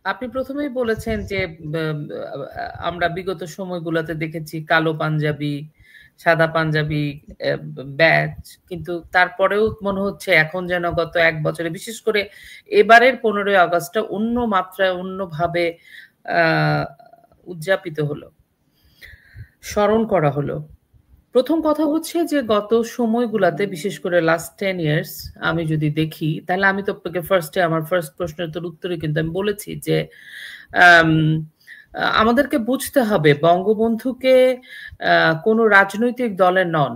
আপনি প্রথমেই বলেছেন যে আমরা বিগত সময়গুলোতে দেখেছি কালো পাঞ্জাবি, সাদা পাঞ্জাবি, ব্যাচ, কিন্তু তারপরেও মনে হচ্ছে এখন যেন গত 1 বছরে, বিশেষ করে এবারের 15ই আগস্টটা অন্য মাত্রায় অন্যভাবে উদযাপিত হলো, স্মরণ করা হলো। প্রথম কথা হচ্ছে যে গত সময়গুলাতে, বিশেষ করে লাস্ট 10 ইয়ার্স আমি যদি দেখি, তাহলে আমি তো আপনাকে আমার ফার্স্ট প্রশ্নের উত্তরে কিন্তু আমি বলেছি যে আমাদেরকে বুঝতে হবে বঙ্গবন্ধুকে কোনো রাজনৈতিক দলের নন।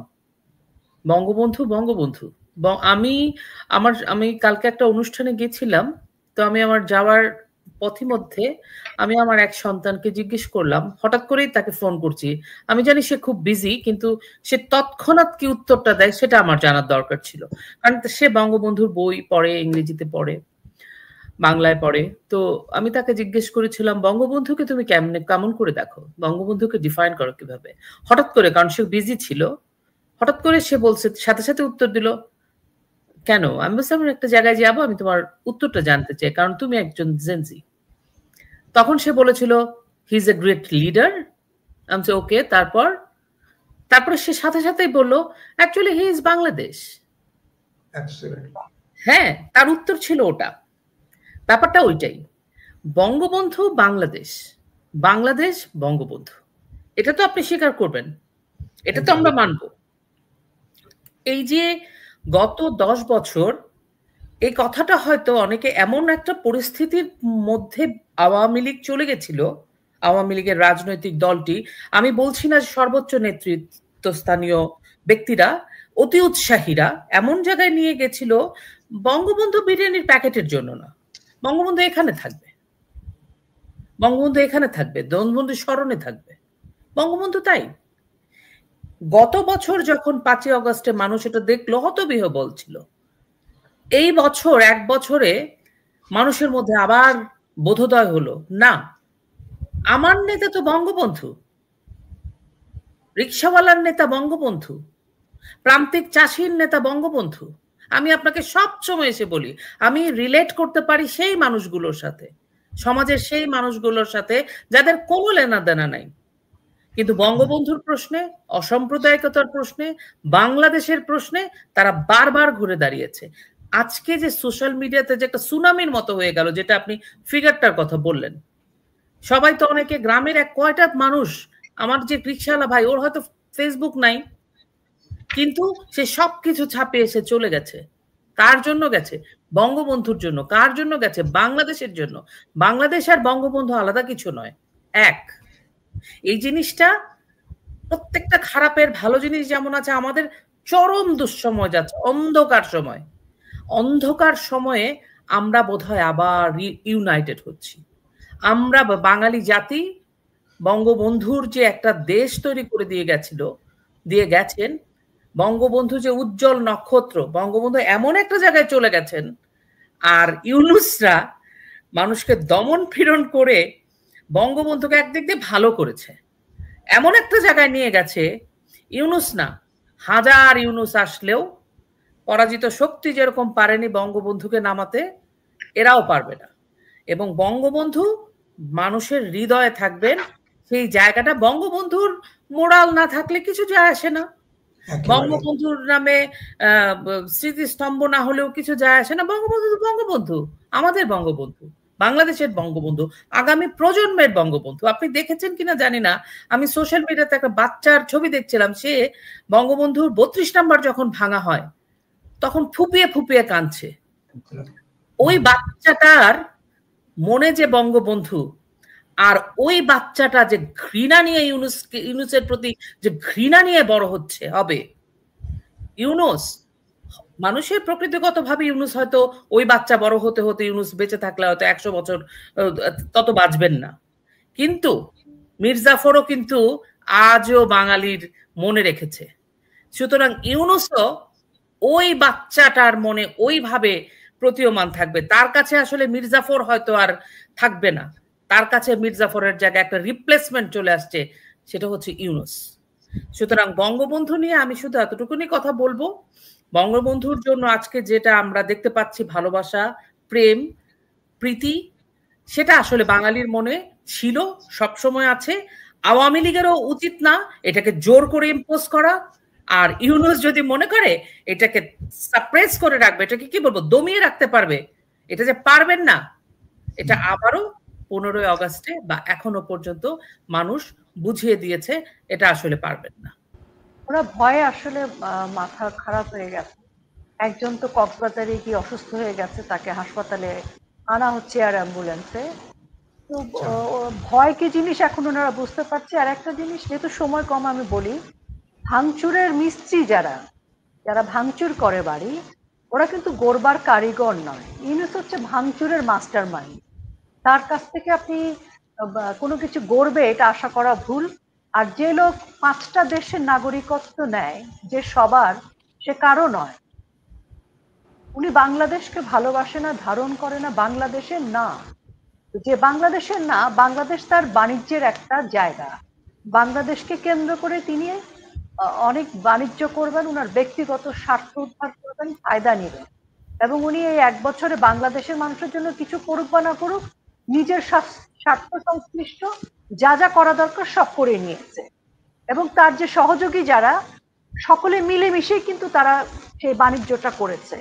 বঙ্গবন্ধু বঙ্গবন্ধু। আমি কালকে একটা অনুষ্ঠানে গেছিলাম, তো আমি আমার যাওয়ার পথিমধ্যে আমি আমার এক সন্তানকে জিজ্ঞেস করলাম, হঠাৎ করেই তাকে ফোন করছি, আমি জানি সে খুব বিজি, কিন্তু সে তৎক্ষণাৎ কি উত্তরটা দেয় সেটা আমার জানার দরকার ছিল, কারণ সে বঙ্গবন্ধুর বই পড়ে, ইংরেজিতে পড়ে, বাংলায় পড়ে। তো আমি তাকে জিজ্ঞেস করেছিলাম, বঙ্গবন্ধুকে তুমি কেমন করে দেখো, বঙ্গবন্ধুকে ডিফাইন করো কিভাবে? হঠাৎ করে, কারণ সে বিজি ছিল, হঠাৎ করে সে বলছে, সাথে সাথে উত্তর দিল, কেন? আমি বলছি আমি একটা জায়গায় যাবো, আমি তোমার উত্তরটা জানতে চাই, কারণ তুমি একজন জেনজি। তখন সে বলেছিল he is a great leader. আমি ওকে, তারপরে সে সাথে সাথেই বলল অ্যাকচুয়ালি হি ইজ বাংলাদেশ। হ্যাঁ, তার উত্তর ছিল ওটা। ব্যাপারটা ওইটাই, বঙ্গবন্ধু বাংলাদেশ, বাংলাদেশ বঙ্গবন্ধু, এটা তো আপনি স্বীকার করবেন, এটা তো আমরা মানব। এই যে গত 10 বছর এই কথাটা হয়তো অনেকে এমন একটা পরিস্থিতির মধ্যে আওয়ামী লীগ চলে গেছিল, আওয়ামী লীগের রাজনৈতিক দলটি, আমি বলছি না সর্বোচ্চ নেতৃত্বস্থানীয় ব্যক্তিরা, অতি উৎসাহীরা এমন জায়গায় নিয়ে গেছিল, বঙ্গবন্ধু বিরিয়ানির প্যাকেটের জন্য না, বঙ্গবন্ধু এখানে থাকবে, বঙ্গবন্ধু এখানে থাকবে, বঙ্গবন্ধু স্মরণে থাকবে, বঙ্গবন্ধু। তাই গত বছর যখন 5ই আগস্টে মানুষ এটা দেখলো, হতবিহ্বল ছিল। এই বছর 1 বছরে মানুষের মধ্যে আবার বোধোদয় হলো, না, আমার নেতা তো বঙ্গবন্ধু, রিক্সাওয়ালার নেতা বঙ্গবন্ধু, প্রান্তিক চাষির নেতা বঙ্গবন্ধু। আমি আপনাকে সব সময় এসে বলি, আমি রিলেট করতে পারি সেই মানুষগুলোর সাথে, সমাজের সেই মানুষগুলোর সাথে যাদের কোনো লেনা দেনা নাই, কিন্তু বঙ্গবন্ধুর প্রশ্নে, অসাম্প্রদায়িকতার প্রশ্নে, বাংলাদেশের প্রশ্নে তারা বারবার ঘুরে দাঁড়িয়েছে। আজকে যে সোশ্যাল মিডিয়াতে যে একটা সুনামির মতো হয়ে গেল, যেটা আপনি ফিগারটার কথা বললেন, সবাই তো, অনেকে গ্রামের কয়টা মানুষ, আমার যে রিক্সাওয়ালা ভাই, ওর হয়তো ফেসবুক নাই, কিন্তু সে সবকিছু ছাপিয়ে এসে চলে গেছে। কার জন্য গেছে? বঙ্গবন্ধুর জন্য। কার জন্য গেছে? বাংলাদেশের জন্য। বাংলাদেশ আর বঙ্গবন্ধু আলাদা কিছু নয়, এক। এই জিনিসটা, প্রত্যেকটা খারাপের ভালো জিনিস যেমন আছে, আমাদের চরম দুঃসময় যাচ্ছে, অন্ধকার সময়, অন্ধকার সময়ে আমরা বোধহয় আবার ইউনাইটেড হচ্ছি। আমরা বাঙালি জাতি বঙ্গবন্ধুর যে একটা দেশ তৈরি করে দিয়ে গেছেন, বঙ্গবন্ধু যে উজ্জ্বল নক্ষত্র, বঙ্গবন্ধু এমন একটা জায়গায় চলে গেছেন, আর ইউনূসরা মানুষকে দমন পীড়ন করে বঙ্গবন্ধুকে একদিক দিয়ে ভালো করেছে, এমন একটা জায়গায় নিয়ে গেছে। ইউনূস না, হাজার ইউনূস আসলেও পরাজিত শক্তি যেরকম পারেনি বঙ্গবন্ধুকে নামাতে, এরাও পারবে না। এবং বঙ্গবন্ধু মানুষের হৃদয়ে থাকবেন, সেই জায়গাটা, বঙ্গবন্ধুর মোরাল না থাকলে কিছু যায় আসে না, বঙ্গবন্ধুর নামে স্মৃতিস্তম্ভ না হলেও কিছু যায় আসে না। বঙ্গবন্ধু তো বঙ্গবন্ধু, আমাদের বঙ্গবন্ধু, বাংলাদেশের বঙ্গবন্ধু, আগামী প্রজন্মের বঙ্গবন্ধু। আপনি দেখেছেন কিনা জানি না, আমি সোশ্যাল মিডিয়াতে একটা বাচ্চার ছবি দেখছিলাম, সে বঙ্গবন্ধুর 32 নাম্বার যখন ভাঙা হয় তখন ফুপিয়ে ফুপিয়ে কাঁদছে। ওই বাচ্চাটার মনে যে বঙ্গবন্ধু, আর ওই বাচ্চাটা যে ঘৃণা নিয়ে ইউনূসের প্রতি যে ঘৃণা নিয়ে বড় হবে, ইউনূস মানুষের প্রকৃতিগতভাবে, ইউনূস হয়তো ওই বাচ্চা বড় হতে হতে, ইউনূস বেঁচে থাকলে হয়তো 100 বছর তত বাঁচবেন না, কিন্তু মীর জাফরও কিন্তু আজও বাঙালির মনে রেখেছে। সুতরাং ইউনূসও ওই বাচ্চাটার মনে ওইভাবে প্রতীয়মান থাকবে। তার কাছে আসলে মীর জাফর হয়তো আর থাকবে না, তার কাছে মীর জাফরের জায়গায় একটা রিপ্লেসমেন্ট চলে আসছে, সেটা হচ্ছে ইউনূস। সুতরাং বঙ্গবন্ধু নিয়ে আমি শুধু এতটুকুনি কথা বলবো, বঙ্গবন্ধুর জন্য আজকে যেটা আমরা দেখতে পাচ্ছি, ভালোবাসা, প্রেম, প্রীতি, সেটা আসলে বাঙালির মনে ছিল, সবসময় আছে। আওয়ামী লীগেরও উচিত না এটাকে জোর করে ইম্পোজ করা। আর ইউনূস যদি মনে করে এটাকে সাপ্রেস করে রাখবে, এটাকে কি বলবো, দমিয়ে রাখতে পারবে, এটা যে পারবেন না, এটা আবারও 15ই আগস্টে বা এখনো পর্যন্ত মানুষ বুঝিয়ে দিয়েছে এটা আসলে পারবেন না। ওরা ভয়ে আসলে মাথা খারাপ হয়ে গেছে। একজন তো কক্সবাজারে গিয়ে অসুস্থ হয়ে গেছে, তাকে হাসপাতালে আনা হচ্ছে এয়ার অ্যাম্বুলেন্সে। তো ভয় কি জিনিস এখন ওনারা বুঝতে পারছে। আর একটা জিনিস, যেহেতু সময় কম আমি বলি, ভাঙচুরের মিস্ত্রি যারা যারা ভাঙচুর করে বাড়ি, ওরা কিন্তু গড়বার কারিগর নয়। ইউনূস হচ্ছে ভাঙচুরের মাস্টার মাইন্ড। তার কাছ থেকে আপনি কোনো কিছু গড়বে এটা আশা করা ভুল। আর যে লোক 5টা দেশের নাগরিকত্ব নেয়, যে সবার, সে কারো নয়। উনি বাংলাদেশকে ভালোবাসে না, ধারণ করে না, বাংলাদেশের না। যে বাংলাদেশের না, বাংলাদেশ তার বাণিজ্যের একটা জায়গা। বাংলাদেশকে কেন্দ্র করে তিনি অনেক বাণিজ্য করবেন, উনার ব্যক্তিগত স্বার্থ উদ্ধার করবেন, ফায়দা নেবেন। এবং উনি এই 1 বছরে বাংলাদেশের মানুষের জন্য কিছু করুক বা না করুক, নিজের স্বার্থ সংশ্লিষ্ট যা যা করা দরকার সব করে নিয়েছে। এবং তার যে সহযোগী যারা, সকলে মিলেমিশেই কিন্তু তারা সেই বাণিজ্যটা করেছে।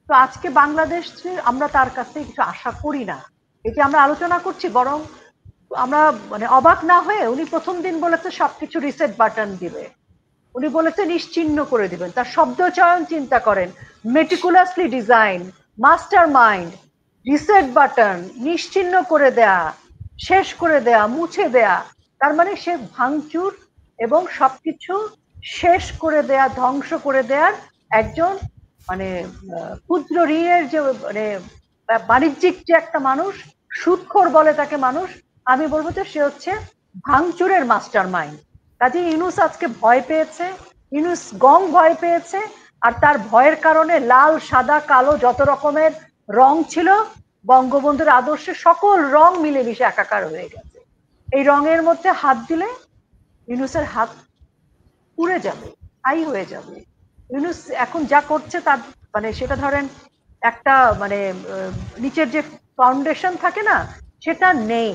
তো আজকে বাংলাদেশ আমরা তার কাছ থেকে কিছু আশা করি না। এই যে আমরা আলোচনা করছি, বরং আমরা মানে অবাক না হয়ে, উনি প্রথম দিন বলেছে সবকিছু রিসেট বাটন দিবে, উনি বলেছে নিশ্চিহ্ন করে দিবেন। তার শব্দ চয়ন চিন্তা করেন, meticulously design, master mind, reset button, নিশ্চিহ্ন করে দেয়া, শেষ করে দেয়া, মুছে দেয়া। তার মানে সে ভাঙচুর এবং সবকিছু শেষ করে দেয়া, ধ্বংস করে দেয়ার একজন মানে ক্ষুদ্র ঋণের যে মানে বাণিজ্যিক যে একটা মানুষ, সুদখোর বলে তাকে মানুষ, আমি বলবো যে সে হচ্ছে ভাঙচুরের মাস্টার মাইন্ড। কাজে ইউনূস আজকে ভয় পেয়েছে, ইউনূস গং ভয় পেয়েছে। আর তার ভয়ের কারণে লাল, সাদা, কালো যত রকমের রং ছিল বঙ্গবন্ধুর আদর্শে, সকল রং মিলেমিশে একাকার হয়ে গেছে। এই রঙের মধ্যে হাত দিলে ইউনূসের হাত পুড়ে যাবে, ছাই হয়ে যাবে। ইউনূস এখন যা করছে তার মানে সেটা ধরেন একটা মানে নিচের যে ফাউন্ডেশন থাকে না, সেটা নেই,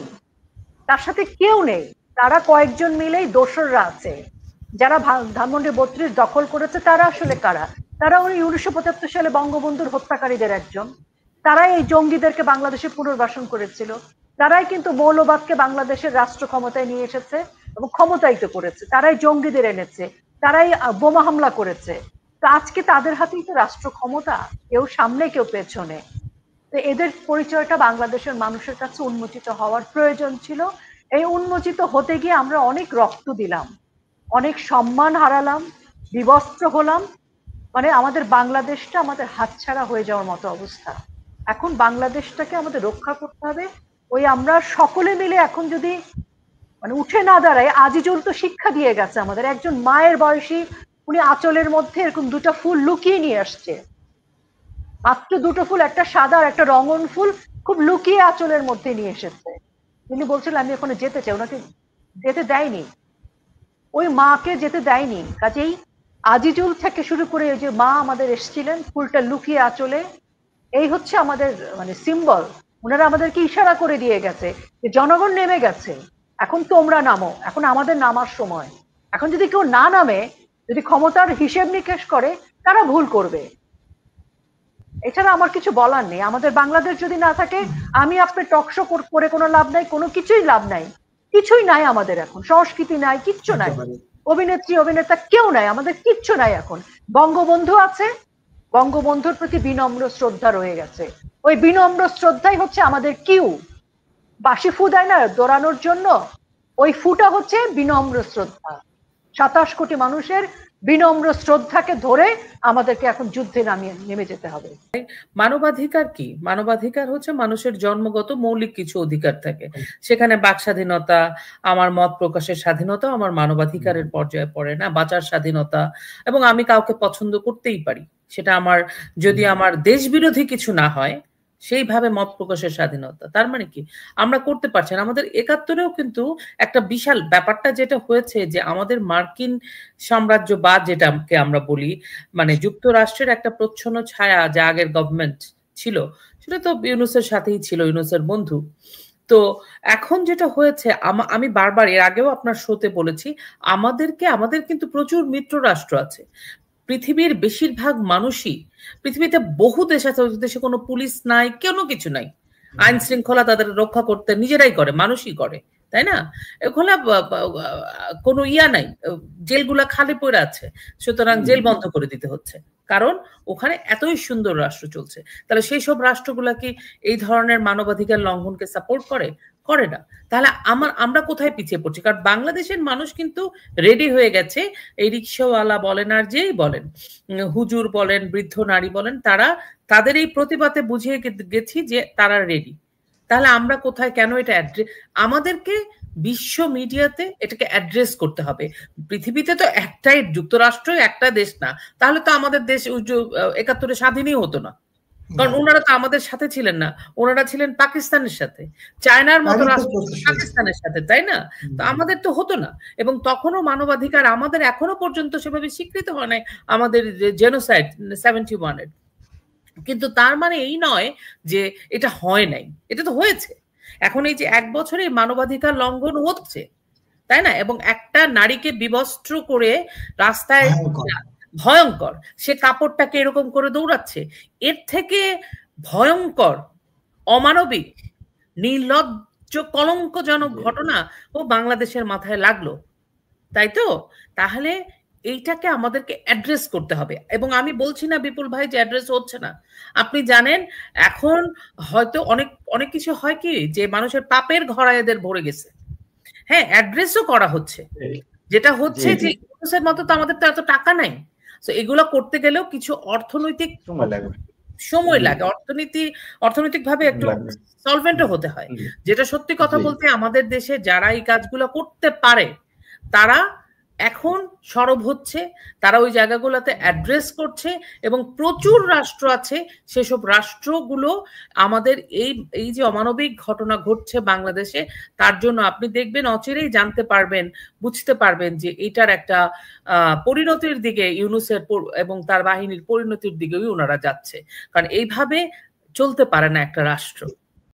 তার সাথে কেউ নেই। তারা কয়েকজন মিলেই দোসররা আছে। যারা ধানমন্ডি 32 দখল করেছে তারা আসলে কারা? তারা উনি 1975 সালে বঙ্গবন্ধুর হত্যাকারীদের একজন। তারাই এই জঙ্গিদেরকে বাংলাদেশে পুনর্বাসন করেছিল। তারাই কিন্তু মৌলবাদকে বাংলাদেশের রাষ্ট্র ক্ষমতায় নিয়ে এসেছে এবং ক্ষমতায়িত করেছে। তারাই জঙ্গিদের এনেছে, তারাই বোমা হামলা করেছে। তো আজকে তাদের হাতেই তো রাষ্ট্র ক্ষমতা, কেউ সামনে কেউ পেছনে। তো এদের পরিচয়টা বাংলাদেশের মানুষের কাছে উন্মোচিত হওয়ার প্রয়োজন ছিল। এই উন্মোচিত হতে গিয়ে আমরা অনেক রক্ত দিলাম, অনেক সম্মান হারালাম, বিবস্ত্র হলাম। মানে আমাদের বাংলাদেশটা আমাদের হাতছাড়া হয়ে যাওয়ার মতো অবস্থা। এখন বাংলাদেশটাকে আমাদের রক্ষা করতে হবে। ওই আমরা সকলে মিলে এখন যদি মানে উঠে না দাঁড়ায়, আজিজুল তো শিক্ষা দিয়ে গেছে আমাদের, একজন মায়ের বয়সী, উনি আঁচলের মধ্যে এরকম 2টা ফুল লুকিয়ে নিয়ে আসছে, মাত্র 2টো ফুল, একটা সাদা আর একটা রঙন ফুল, খুব লুকিয়ে আঁচলের মধ্যে নিয়ে এসেছে। তিনি বলছিলেন আমি ওখানে যেতে চাই, ওনাকে যেতে দেয়নি, ওই মাকে যেতে দেয়নি। কাজেই আজিজুল থেকে শুরু করে ওই যে মা আমাদের এসেছিলেন ফুলটা লুকিয়ে আঁচলে, এই হচ্ছে আমাদের মানে সিম্বল। ওনারা আমাদেরকে ইশারা করে দিয়ে গেছে যে জনগণ নেমে গেছে, এখন তোমরা নামো, এখন আমাদের নামার সময়। এখন যদি কেউ না নামে, যদি ক্ষমতার হিসেব নিকেশ করে, তারা ভুল করবে। এছাড়া আমার কিছু বলার নেই। আমাদের বাংলাদেশ যদি না থাকে, আমি আপনার টকশো করে কোনো লাভ নাই, কোনো কিছুই লাভ নাই, কিছুই নাই আমাদের এখন, সংস্কৃতি নাই, কিচ্ছু নাই, অভিনেত্রী অভিনেতা কেউ নাই, আমাদের কিচ্ছু নাই এখন। বঙ্গবন্ধু আছে, বঙ্গবন্ধুর প্রতি বিনম্র শ্রদ্ধা রয়ে গেছে, ওই বিনম্র শ্রদ্ধাই হচ্ছে আমাদের কিউ। বাসি ফু দেয় না দৌড়ানোর জন্য, ওই ফুটা হচ্ছে বিনম্র শ্রদ্ধা। 27 কোটি মানুষের বিনম্র শ্রদ্ধাকে ধরে আমাদেরকে এখন যুদ্ধে নেমে যেতে হবে। মানবাধিকার কি? মানবাধিকার হচ্ছে মানুষের জন্মগত মৌলিক কিছু অধিকার থাকে, সেখানে বাক স্বাধীনতা, আমার মত প্রকাশের স্বাধীনতা আমার মানবাধিকারের পর্যায়ে পড়ে না। বাঁচার স্বাধীনতা, এবং আমি কাউকে পছন্দ করতেই পারি, সেটা আমার যদি আমার দেশ বিরোধী কিছু না হয়, সেইভাবে মত প্রকাশের স্বাধীনতা। তার মানে কি আমরা করতে পারছি না। আমাদের 71-এও কিন্তু একটা বিশাল ব্যাপারটা যেটা হয়েছে, যে আমাদের মার্কিন সাম্রাজ্যবাদ যেটাকে আমরা বলি, মানে যুক্তরাষ্ট্রের একটা প্রচ্ছন্ন ছায়া যা আগের গভর্নমেন্ট ছিল, সেটা তো ইউনূসের সাথেই ছিল, ইউনূসের বন্ধু। তো এখন যেটা হয়েছে, আমি বারবার এর আগেও আপনার শোতে বলেছি, আমাদের কিন্তু প্রচুর মিত্র রাষ্ট্র আছে। পৃথিবীর বেশিরভাগ মানুষই, পৃথিবীতে বহু দেশ আছে দেশে কোনো পুলিশ নাই, কোনো কিছু নাই, আইন শৃঙ্খলা তাদের রক্ষা করতে নিজেরাই করে, মানুষই করে, তাই না? ওখানে কোনো ইয়া নাই, জেলগুলা খালি পড়ে আছে, সুতরাং জেল বন্ধ করে দিতে হচ্ছে, কারণ ওখানে এতই সুন্দর রাষ্ট্র চলছে। তাহলে সেই সব রাষ্ট্রগুলা কি এই ধরনের মানবাধিকার লঙ্ঘনকে সাপোর্ট করে? করে না। তাহলে আমরা কোথায় পিছিয়ে পড়ছি? কারণ বাংলাদেশের মানুষ কিন্তু রেডি হয়ে গেছে, এই রিক্সাওয়ালা বলেন আর যেই বলেন, হুজুর বলেন, বৃদ্ধ নারী বলেন, তাদের এই প্রতিবাদে বুঝিয়ে গেছি যে তারা রেডি। তাহলে আমরা কোথায়? কেন এটা আমাদেরকে বিশ্ব মিডিয়াতে এটাকে অ্যাড্রেস করতে হবে। পৃথিবীতে তো একটাই যুক্তরাষ্ট্র, একটা দেশ না, তাহলে তো আমাদের দেশ ৭১ স্বাধীনই হতো না, কারণ ওনারা তো আমাদের সাথে ছিলেন না, ওনারা ছিলেন পাকিস্তানের সাথে, চায়নার মতো রাষ্ট্র পাকিস্তানের সাথে, তাই না? তো আমাদের তো হতো না। এবং তখনও মানবাধিকার আমাদের এখনো পর্যন্ত সেভাবে স্বীকৃত হয় নাই, আমাদের জেনোসাইড 71-এর। কিন্তু তার মানে এই নয় যে এটা হয় নাই, এটা তো হয়েছে। এখন এই যে 1 বছরে মানবাধিকার লঙ্ঘন হচ্ছে, তাই না? এবং একটা নারীকে বিবস্ত্র করে রাস্তায়, ভয়ঙ্কর, সে কাপড়টাকে এরকম করে দৌড়াচ্ছে, এর থেকে ভয়ঙ্কর, অমানবিক, নির্লজ্জ, কলঙ্কজনক ঘটনা ও বাংলাদেশের মাথায় লাগলো, তাই তো? তাহলে এইটাকে আমাদেরকে অ্যাড্রেস করতে হবে। এবং আমি বলছি না বিপুল ভাই যে অ্যাড্রেস হচ্ছে না, আপনি জানেন এখন হয়তো অনেক অনেক কিছু হয় কি, যে মানুষের পাপের ঘরা এদের ভরে গেছে, হ্যাঁ, অ্যাড্রেসও করা হচ্ছে, যেটা হচ্ছে যে ইউনুসের মতো তো আমাদের তো এত টাকা নাই, তো এগুলো করতে গেলেও কিছু অর্থনৈতিক সময় লাগে, অর্থনৈতিকভাবে একটু সলভেন্টও হতে হয়। যেটা সত্যি কথা বলতে, আমাদের দেশে যারা এই কাজগুলো করতে পারে তারা এখন সরব হচ্ছে, তারা ওই জায়গাগুলোতে অ্যাড্রেস করছে, এবং প্রচুর রাষ্ট্র আছে, সেসব রাষ্ট্রগুলো আমাদের এই যে অমানবিক ঘটনা ঘটছে বাংলাদেশে, তার জন্য আপনি দেখবেন অচিরেই জানতে পারবেন, বুঝতে পারবেন যে এটার একটা পরিণতির দিকে, ইউনূসের এবং তার বাহিনীর পরিণতির দিকেই ওনারা যাচ্ছে। কারণ এইভাবে চলতে পারে না একটা রাষ্ট্র।